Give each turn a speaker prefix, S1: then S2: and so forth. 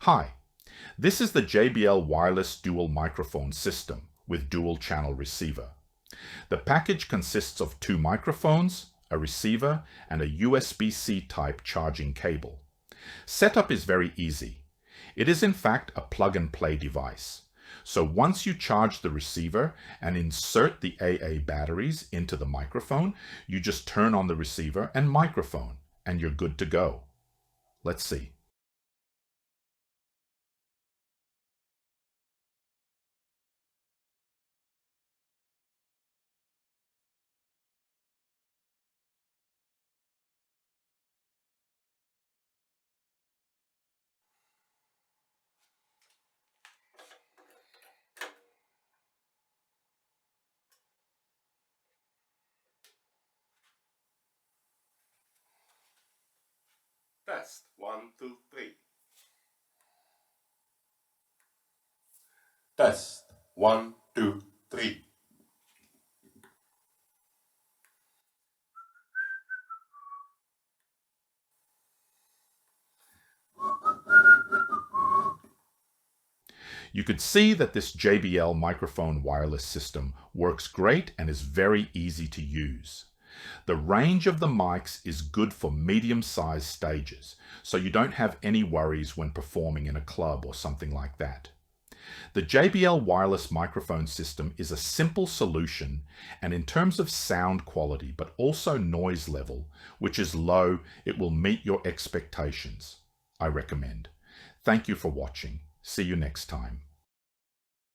S1: Hi, this is the JBL wireless dual microphone system with dual channel receiver. The package consists of 2 microphones, a receiver, and a USB-C type charging cable. Setup is very easy. It is in fact a plug-and-play device. So once you charge the receiver and insert the AA batteries into the microphone, you just turn on the receiver and microphone, and you're good to go. Let's see.
S2: Test 1, 2, 3. Test 1, 2, 3.
S1: You could see that this JBL microphone wireless system works great and is very easy to use. The range of the mics is good for medium-sized stages, so you don't have any worries when performing in a club or something like that. The JBL wireless microphone system is a simple solution, and in terms of sound quality but also noise level, which is low, it will meet your expectations. I recommend. Thank you for watching. See you next time.